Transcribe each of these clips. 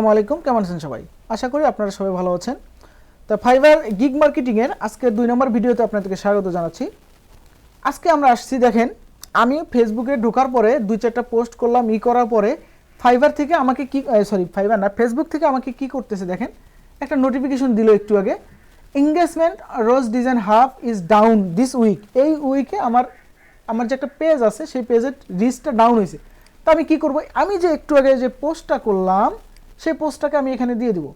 আসসালামু আলাইকুম, কেমন আছেন সবাই? আশা করি আপনারা সবাই ভালো আছেন। তো ফাইবার গিগ মার্কেটিং এর আজকে 2 নম্বর ভিডিওতে আপনাদেরকে স্বাগত জানাচ্ছি। আজকে আমরা আসছি, দেখেন আমি ফেসবুকে ঢোকার পরে 2-4টা পোস্ট করলাম, করার পরে ফাইবার থেকে আমাকে কি ফাইবার না, ফেসবুক থেকে আমাকে কি করতেছে দেখেন, একটা নোটিফিকেশন দিল একটু আগে, এঙ্গেজমেন্ট রোজ design half is down this week. এই উইকে আমার যে একটা পেজ আছে সেই পেজের রিচটা ডাউন হয়েছে। তো আমি কি করব, আমি যে একটু আগে যে পোস্টটা করলাম সেই পোস্টটাকে আমি এখানে দিয়ে দেব,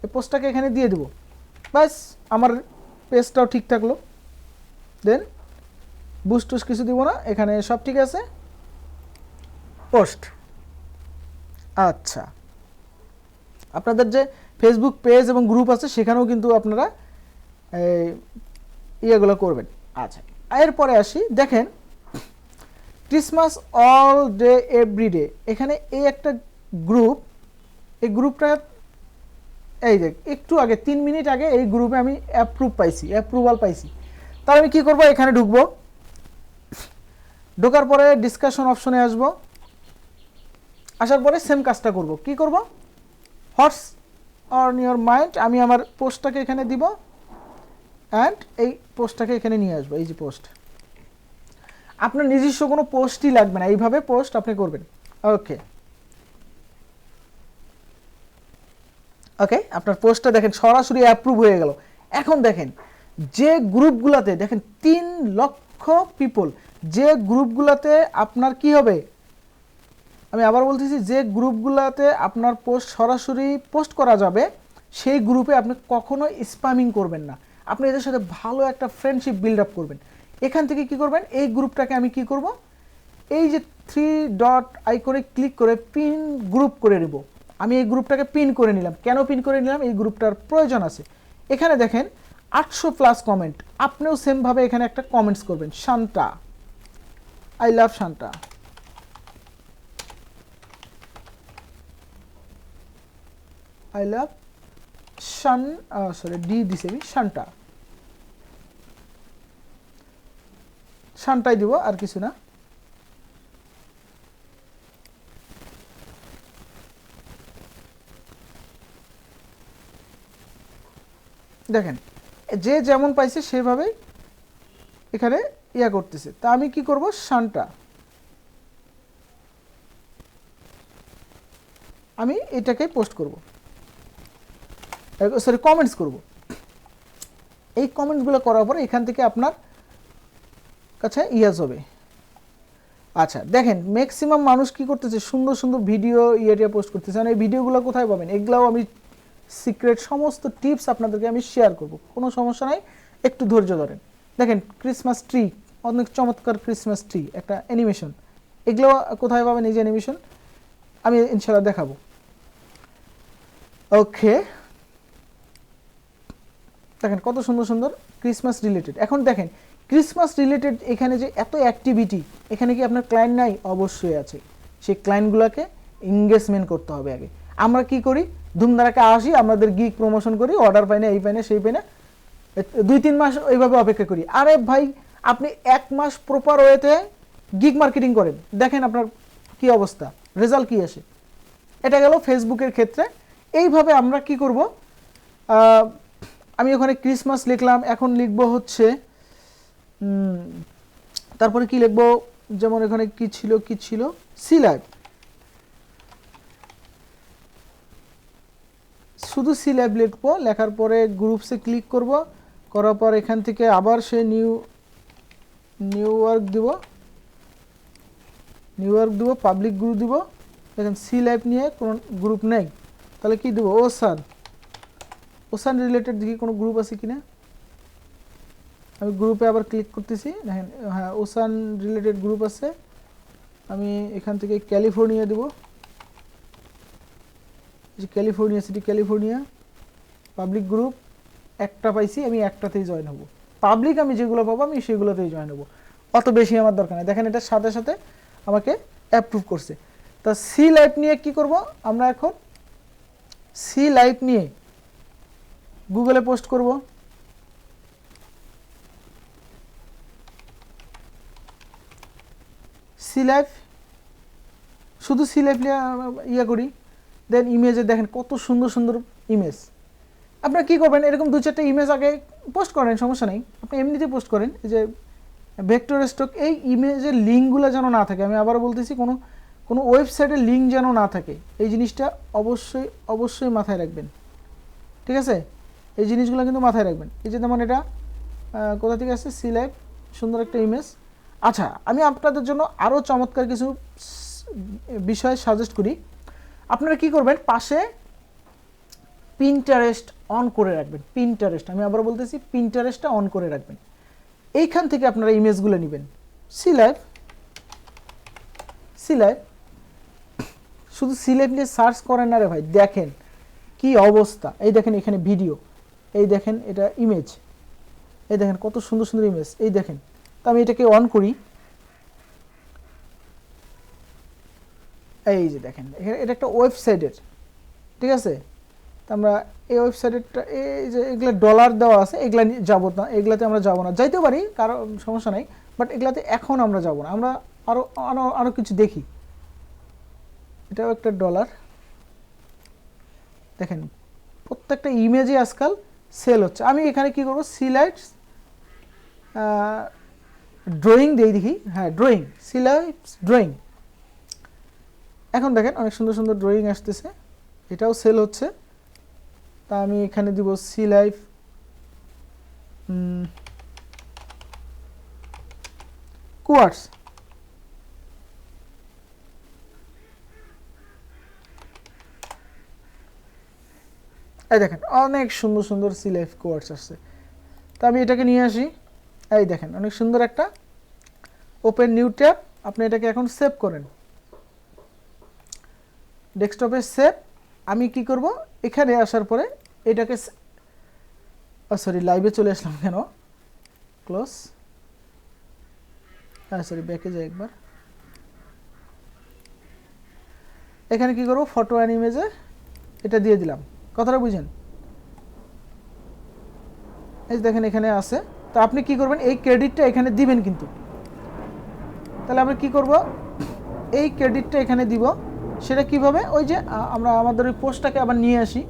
এই পোস্টটাকে এখানে দিয়ে দেব, ব্যাস আমার পেজটাও ঠিক থাকলো। দেন বুস্ট টুস্ট কিছু দিব না, এখানে সব ঠিক আছে, পোস্ট। আচ্ছা, আপনাদের যে ফেসবুক পেজ এবং গ্রুপ আছে সেখানেও কিন্তু আপনারা ইয়েগুলো করবেন। আচ্ছা, এরপরে আসি, দেখেন Christmas all day every day, এখানে এই একটা গ্রুপ, এই গ্রুপটা এই দেখ একটু আগে 3 মিনিট আগে এই গ্রুপে আমি অ্যাপ্রুভাল পাইছি। তাহলে আমি কি করব, এখানে ঢুকবো, ঢোকার পরে ডিসকাশন অপশনে আসবো, আসার পরে সেম কাজটা করব। কি করব, হোয়াটস অন ইওর মাইন্ড, আমি আমার পোস্টটাকে এখানে দিব অ্যান্ড এই পোস্টটাকে এখানে নিয়ে আসবো। এই যে পোস্ট, আপনার নিজস্ব কোনো পোস্টই লাগবে না, এইভাবে পোস্ট আপনি করবেন। ওকে ওকে, আপনার পোস্টটা দেখেন সরাসরি অ্যাপ্রুভ হয়ে গেল। এখন দেখেন যে গ্রুপগুলোতে, দেখেন 3 লক্ষ পিপল, যে গ্রুপগুলোতে আপনার কি হবে, আমি আবার বলতেছি, যে গ্রুপগুলোতে আপনার পোস্ট সরাসরি পোস্ট করা যাবে সেই গ্রুপে আপনি কখনো স্প্যামিং করবেন না, আপনি এদের সাথে ভালো একটা ফ্রেন্ডশিপ বিল্ড আপ করবেন। এখান থেকে কি করবেন, এই গ্রুপটাকে আমি কি করব, এই যে 3 ডট আইকনে ক্লিক করে পিন গ্রুপ করে নেব। আমি এই গ্রুপটাকে পিন করে নিলাম। কেন পিন করে নিলাম, এই গ্রুপটার প্রয়োজন আছে। এখানে দেখেন 800+ কমেন্ট, আপনিও সেমভাবে এখানে একটা কমেন্টস করবেন, Shanta, I love Shanta, I love Shan, ডি দিছি আমি, শান্তা, শান্তাই দিব, আর কিছু না। দেখেন যে যেমন পাইছে সেভাবেই এখানে ইয়া করতেছে। তা আমি কি করব, শান্তা, আমি এটাকে পোস্ট করব, কমেন্টস করব। এই কমেন্টসগুলো করার পরে এখান থেকে আপনার কাছে ইয়াস হবে। আচ্ছা দেখেন ম্যাক্সিমাম মানুষ কি করতেছে, সুন্দর সুন্দর ভিডিও ইয়েটিয়া পোস্ট করতেছে। মানে এই ভিডিওগুলো কোথায় পাবেন, এগুলাও আমি সিক্রেট সমস্ত টিপস আপনাদেরকে আমি শেয়ার করব, কোনো সমস্যা নাই, একটু ধৈর্য ধরেন। দেখেন ক্রিসমাস ট্রি, অনেক চমৎকার ক্রিসমাস ট্রি, একটা অ্যানিমেশন, এগুলো কোথায় পাবেন, এই যে অ্যানিমেশন আমি ইনশাল্লাহ দেখাবো। ওকে, দেখেন কত সুন্দর সুন্দর ক্রিসমাস রিলেটেড। এখন দেখেন ক্রিসমাস রিলেটেড এখানে যে এত অ্যাক্টিভিটি, এখানে কি আপনার ক্লায়েন্ট নাই? অবশ্যই আছে। সেই ক্লায়েন্টগুলোকে এঙ্গেজমেন্ট করতে হবে আগে। আমরা কি করি, ধুমধারাকে আসি, আমাদের গিগ প্রমোশন করি, অর্ডার পাই না, এই পাই না, সেই পাই না, 2-3 মাস এইভাবে অপেক্ষা করি। আরে ভাই, আপনি 1 মাস প্রপার ওয়েতে গিগ মার্কেটিং করেন, দেখেন আপনার কি অবস্থা, রেজাল্ট কি আসে। এটা গেল ফেসবুকের ক্ষেত্রে। এইভাবে আমরা কি করব, আমি ওখানে ক্রিসমাস লিখলাম, এখন লিখবো হচ্ছে তারপরে কি লিখবো, যেমন এখানে কি ছিল সি লাইভ, শুধু সি লাইভ লিখবো। লেখার পরে গ্রুপসে ক্লিক করব, করার পর এখান থেকে আবার সে নিউ ওয়ার্ক দিব, পাবলিক গ্রুপ দিব। দেখেন সি লাইভ নিয়ে কোনো গ্রুপ নেই, তাহলে কি দেবো, ওসান রিলেটেড দেখি কোনো গ্রুপ আছে কিনা। আমি গ্রুপে আবার ক্লিক করতেছি, দেখেন হ্যাঁ ওসান রিলেটেড গ্রুপ আছে। আমি এখান থেকে ক্যালিফোর্নিয়া দেব, California city, California public group একটা পাইছি, আমি একটাতেই জয়েন হব। পাবলিক আমি যেগুলো পাবো আমি সেগুলোতেই জয়েন হব, অত বেশি আমার দরকার নেই। দেখেন এটার সাথে সাথে আমাকে অ্যাপ্রুভ করছে। তা সি লাইভ নিয়ে কি করব, আমরা এখন সি লাইভ নিয়ে গুগলে পোস্ট করব। সি লাইভ, শুধু সি লাইভ ইয়া করি, দেন ইমেজে দেখেন কত সুন্দর সুন্দর ইমেজ। আপনারা কী করবেন, এরকম 2-4টা ইমেজ আগে পোস্ট করেন, সমস্যা নেই, আপনি এমনিতে পোস্ট করেন। এই যে ভেক্টর স্টক, এই ইমেজের লিঙ্কগুলো যেন না থাকে, আমি আবারও বলতেছি, কোনো কোনো ওয়েবসাইটের লিঙ্ক যেন না থাকে, এই জিনিসটা অবশ্যই অবশ্যই মাথায় রাখবেন, ঠিক আছে? এই জিনিসগুলো কিন্তু মাথায় রাখবেন। এই যে যেমন এটা কোথা থেকে আসছে, সি লাইভ, সুন্দর একটা ইমেজ। আচ্ছা, আমি আপনাদের জন্য আরও চমৎকার কিছু বিষয় সাজেস্ট করি। আপনারা কি করবেন, পাশে পিন্টারেস্ট অন করে রাখবেন। পিন্টারেস্ট, আমি আবার বলতেছি, পিন্টারেস্টটা অন করে রাখবেন। এইখান থেকে আপনারা ইমেজগুলো নেবেন। সি লাইভ, সি লাইভ, শুধু সি লাইভ নিয়ে সার্চ করেন না রে ভাই, দেখেন কি অবস্থা। এই দেখেন এখানে ভিডিও, এই দেখেন এটা ইমেজ, এই দেখেন কত সুন্দর সুন্দর ইমেজ, এই দেখেন। তো আমি এটাকে অন করি, এই যে দেখেন এখানে এটা একটা ওয়েবসাইটের, ঠিক আছে? তো আমরা এই ওয়েবসাইটটা, এই যে এগুলো ডলার দেওয়া আছে, এগুলা যাবো না, এগুলাতে আমরা যাবো না, যাইতে পারি, কারো সমস্যা নাই, বাট এগুলাতে এখন আমরা যাবো না, আমরা আরও আরও আরও কিছু দেখি। এটাও একটা ডলার, দেখেন প্রত্যেকটা ইমেজে আজকাল সেল হচ্ছে। আমি এখানে কি করবো, সিলাইটস ড্রয়িং দিয়ে দেখি, হ্যাঁ ড্রয়িং, সিলাইটস ড্রয়িং। এখন দেখেন অনেক সুন্দর সুন্দর ড্রয়িং আসতেছে, এটাও সেল হচ্ছে। তা আমি এখানে দিব সি লাইফ কোয়ার্টস, এই দেখেন অনেক সুন্দর সুন্দর সি লাইফ কোয়ার্টস আসছে। তা আমি এটাকে নিয়ে আসি, এই দেখেন অনেক সুন্দর একটা ওপেন নিউ ট্যাব। আপনি এটাকে এখন সেভ করেন, ডেস্কটপে সেভ। আমি কি করব, এখানে আসার পরে এটাকে, সরি লাইভে চলে আসলাম কেন, ক্লোজ, হ্যাঁ সরি ব্যাকে যাই একবার। এখানে কি করব, ফটো অ্যান্ড ইমেজে এটা দিয়ে দিলাম, কথাটা বুঝেন? এই দেখেন এখানে আছে। তো আপনি কি করবেন, এই ক্রেডিটটা এখানে দিবেন কিন্তু। তাহলে আমরা কি করব, এই ক্রেডিটটা এখানে দিব। সেটা কিভাবে, ওই যে আমরা আমাদের ওই পোস্টটাকে আবার নিয়ে আসি,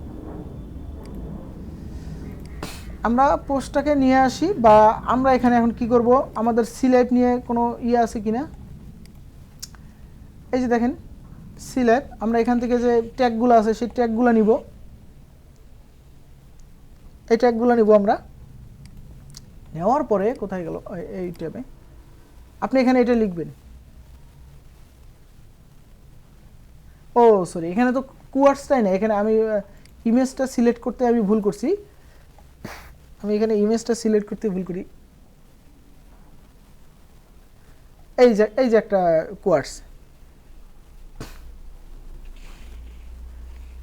আমরা পোস্টটাকে নিয়ে আসি, বা আমরা এখানে এখন কি করব, আমাদের সি লাইভ নিয়ে কোনো ইয়ে আছে কিনা, এই যে দেখেন সি লাইভ, আমরা এখান থেকে যে ট্যাগগুলো আছে সেই ট্যাগগুলো নিব, এই ট্যাগগুলো নিব আমরা। নেওয়ার পরে কোথায় গেল, এই ট্যাবে আপনি এখানে এটা লিখবেন। ও সরি, এখানে তো কুয়ার্ডসটাই না, এখানে আমি ইমেজটা সিলেক্ট করতে আমি ভুল করছি, আমি এখানে ইমেজটা সিলেক্ট করতে ভুল করি। এই যে একটা কোয়ার্ডস,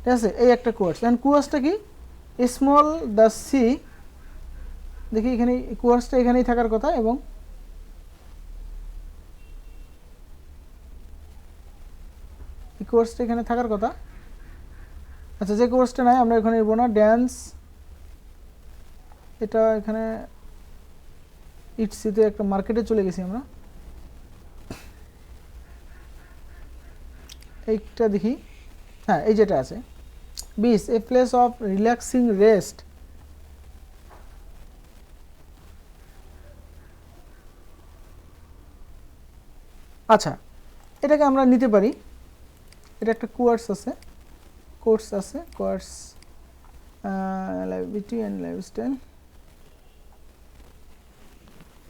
ঠিক আছে, এই একটা কোয়ার্ডস। এন্ড কোয়ার্ডসটা কি, স্মল দ্য সি, দেখি এখানে কোয়ার্ডসটা এখানেই থাকার কথা, এবং কোর্সটা এখানে থাকার কথা। আচ্ছা, যে কোর্সটা নাই আমরা এখানে নেব না, ড্যান্স, এটা এখানে ইটসিতে একটা মার্কেটে চলে গেছি আমরা, এইটা দেখি, হ্যাঁ এই যেটা আছে, beach a place of relaxing rest. আচ্ছা, এটাকে আমরা নিতে পারি, এটা একটা কোর্স আছে, কোর্স লাইভিটি অ্যান্ড লাইফস্টাইল।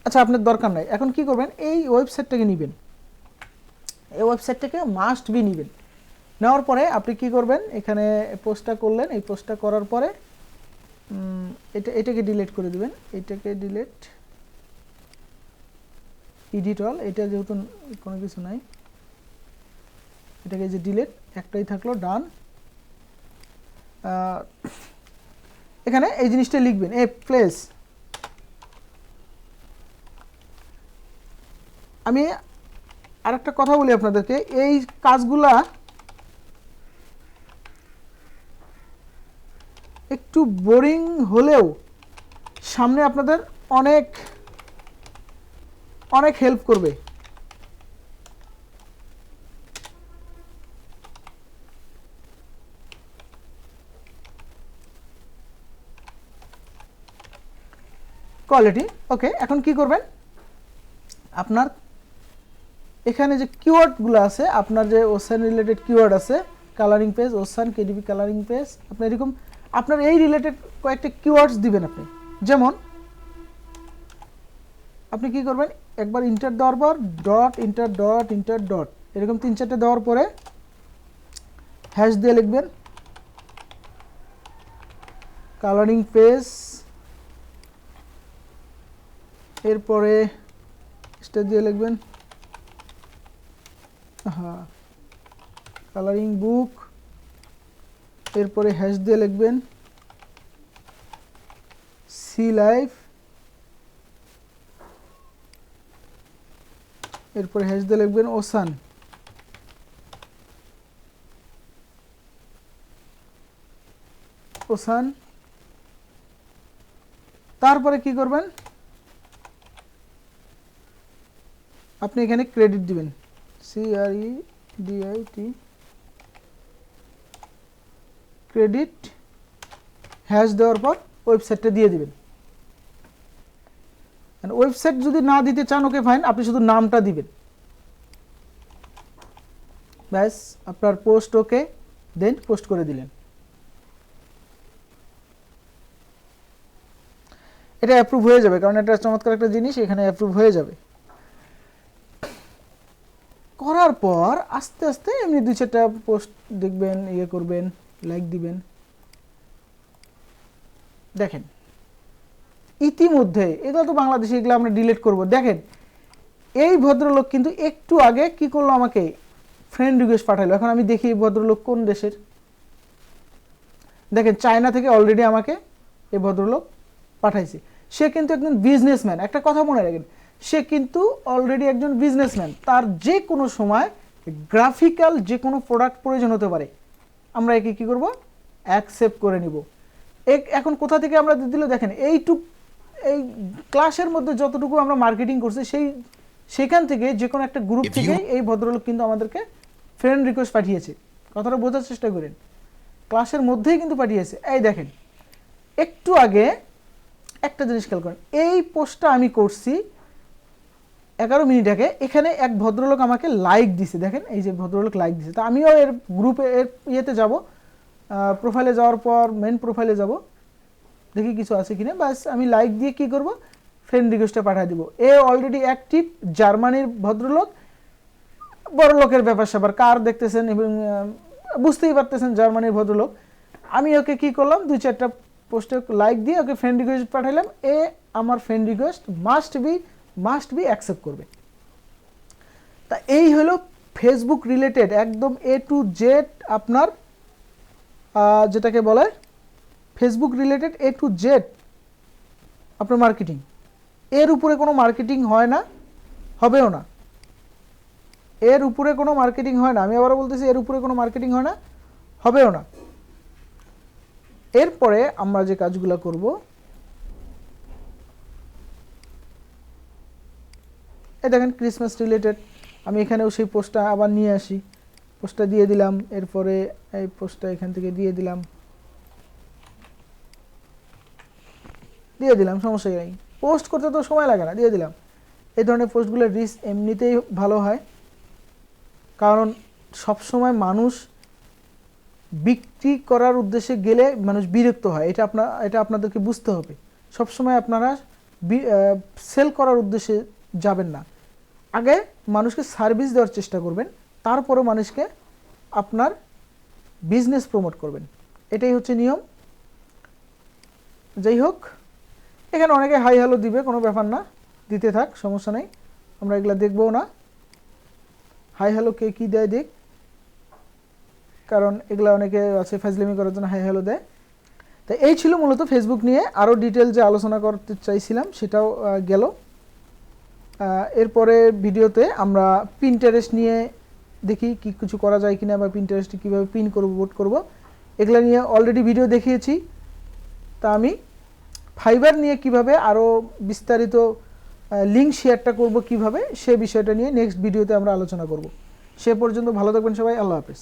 আচ্ছা, আপনার দরকার নাই। এখন কি করবেন, এই ওয়েবসাইটটাকে নেবেন, এই ওয়েবসাইটটাকে মাস্ট বি নেবেন। নেওয়ার পরে আপনি কি করবেন, এখানে পোস্টটা করলেন, এই পোস্টটা করার পরে এটাকে ডিলিট করে দিবেন, এটাকে ডিলিট, এডিট অল, এটা যেহেতু কোনো কিছু নাই, এটাকে যে ডিলিট, একটাই থাকলো, ডান। এখানে এই জিনিসটা লিখবেন, এ প্লেস। আমি আরেকটা কথা বলি আপনাদেরকে, এই কাজগুলা একটু বোরিং হলেও সামনে আপনাদের অনেক অনেক হেল্প করবে। কোয়ালিটি। ওকে, এখন কি করবেন, আপনার এখানে যে কিওয়ার্ডগুলো আছে, আপনার যে ওসান রিলেটেড কিওয়ার্ড আছে, colouring page, ocean KDP colouring page, আপনি এরকম আপনার এই রিলেটেড কয়েকটা কিওয়ার্ডস দিবেন আপনি। যেমন আপনি কি করবেন, একবার ইন্টার দেওয়ার পর dot inter dot inter dot এরকম 3-4টা দেওয়ার পরে হ্যাশ দিয়ে লিখবেন কালারিং পেজ, এরপরে স্টার দিয়ে লিখবেন কালারিং বুক, এরপরে হ্যাশ দিয়ে লিখবেন সি লাইফ, এরপরে হ্যাশ দিয়ে লিখবেন ওসান, ওসান। তারপরে কি করবেন, আপনি এখানে ক্রেডিট দিবেন CREDIT ক্রেডিট, হ্যাশ দেওয়ার পর ওয়েবসাইটটা দিয়ে দিবেন। ওয়েবসাইট যদি না দিতে চান, ওকে ফাইন, আপনি শুধু নামটা দিবেন, ব্যাস আপনার পোস্ট ওকে, দেন পোস্ট করে দিলেন। এটা অ্যাপ্রুভ হয়ে যাবে, কারণ এটা চমৎকার একটা জিনিস, এখানে অ্যাপ্রুভ হয়ে যাবে। করার পর আস্তে আস্তে এমনি 2-4টা পোস্ট দেখবেন, ইয়ে করবেন, লাইক দিবেন। দেখেন ইতিমধ্যে এগুলো তো বাংলাদেশে, এগুলো আমরা ডিলিট করব। দেখেন এই ভদ্রলোক কিন্তু একটু আগে কি করলো, আমাকে ফ্রেন্ড রিকোয়েস্ট পাঠাইলো। এখন আমি দেখি এই ভদ্রলোক কোন দেশের। দেখেন চায়না থেকে অলরেডি আমাকে এই ভদ্রলোক পাঠাইছে। সে কিন্তু একজন বিজনেসম্যান, একটা কথা মনে রাখেন, সে কিন্তু অলরেডি একজন বিজনেসম্যান। তার যে কোনো সময় গ্রাফিক্যাল যে কোনো প্রোডাক্ট প্রয়োজন হতে পারে, আমরা একে কী করব, অ্যাকসেপ্ট করে নিব। এখন কোথা থেকে আমরা দিল, দেখেন এই ক্লাসের মধ্যে যতটুকু আমরা মার্কেটিং করছি সেখান থেকে যে কোনো একটা গ্রুপ থেকে এই ভদ্রলোক কিন্তু আমাদেরকে ফ্রেন্ড রিকোয়েস্ট পাঠিয়েছে। কথাটা বোঝার চেষ্টা করেন, ক্লাসের মধ্যেই কিন্তু পাঠিয়েছে। এই দেখেন একটু আগে একটা জিনিস খেয়াল করেন, এই পোস্টটা আমি করছি 11 মিনিট আগে, এখানে এক ভদ্রলোক আমাকে লাইক দিছে। দেখেন এই যে ভদ্রলোক লাইক দিছে। তো আমিও এর গ্রুপে এর ইয়েতে যাব, প্রোফাইলে যাওয়ার পর মেন প্রোফাইলে যাব, দেখি কিছু আছে কিনা, বাস আমি লাইক দিয়ে কি করব, ফ্রেন্ড রিকোয়েস্টে পাঠিয়ে দিব। এ অলরেডি অ্যাক্টিভ, জার্মানির ভদ্রলোক, বড় লোকের ব্যাপার স্যাপার, কার দেখতেছেন এবং বুঝতেই পারতেছেন জার্মানির ভদ্রলোক। আমি ওকে কি করলাম, 2-4টা পোস্টে লাইক দিয়ে ওকে ফ্রেন্ড রিকোয়েস্ট পাঠাইলাম। এ আমার friend request must be accept করবে। তা এই হলো ফেসবুক রিলেটেড একদম A to Z আপনার যেটাকে বলে Facebook related A to Z আপনার মার্কেটিং। এর উপরে কোনো মার্কেটিং হয় না, হবেও না। এর উপরে কোনো মার্কেটিং হয় না, আমি আবারও বলতেছি, এর উপরে কোনো মার্কেটিং হয় না, হবেও না। এরপরে আমরা যে কাজগুলো করব, এই দেখেন ক্রিসমাস রিলেটেড, আমি এখানেও সেই পোস্টটা আবার নিয়ে আসি, পোস্টটা দিয়ে দিলাম। এরপরে এই পোস্টটা এখান থেকে দিয়ে দিলাম, সমস্যা নেই, পোস্ট করতে তো সময় লাগে না, দিয়ে দিলাম। এই ধরনের পোস্টগুলোর রিচ এমনিতেই ভালো হয়, কারণ সবসময় মানুষ বিক্রি করার উদ্দেশ্যে গেলে মানুষ বিরক্ত হয়। এটা আপনাদেরকে বুঝতে হবে। সবসময় আপনারা সেল করার উদ্দেশ্যে যাবেন না, আগে মানুষকে সার্ভিস দেওয়ার চেষ্টা করবেন, তারপরও মানুষকে আপনার বিজনেস প্রমোট করবেন। এটাই হচ্ছে নিয়ম। যাই হোক, এখানে অনেকে হাই হ্যালো দিবে, কোনো ব্যাপার না, দিতে থাক, সমস্যা নেই, আমরা এগুলো দেখবও না। হাই হ্যালো কে কী দেয় দেখ, কারণ এগুলো অনেকে আছে ফাজলামি করার জন্য হাই হ্যালো দেয়। তো এই ছিল মূলত ফেসবুক নিয়ে আরও ডিটেল যে আলোচনা করতে চাইছিলাম, সেটাও গেল। এরপরে ভিডিওতে আমরা পিন্টারেস্ট নিয়ে দেখি কি কিছু করা যায় কিনা, বা পিন্টারেস্টে কীভাবে পিন করব, বোট করব, এগুলো নিয়ে অলরেডি ভিডিও দেখিয়েছি। তা আমি ফাইবার নিয়ে কিভাবে আরও বিস্তারিত লিঙ্ক শেয়ারটা করব কিভাবে, সে বিষয়টা নিয়ে নেক্সট ভিডিওতে আমরা আলোচনা করব। সে পর্যন্ত ভালো থাকবেন সবাই, আল্লাহ হাফেজ।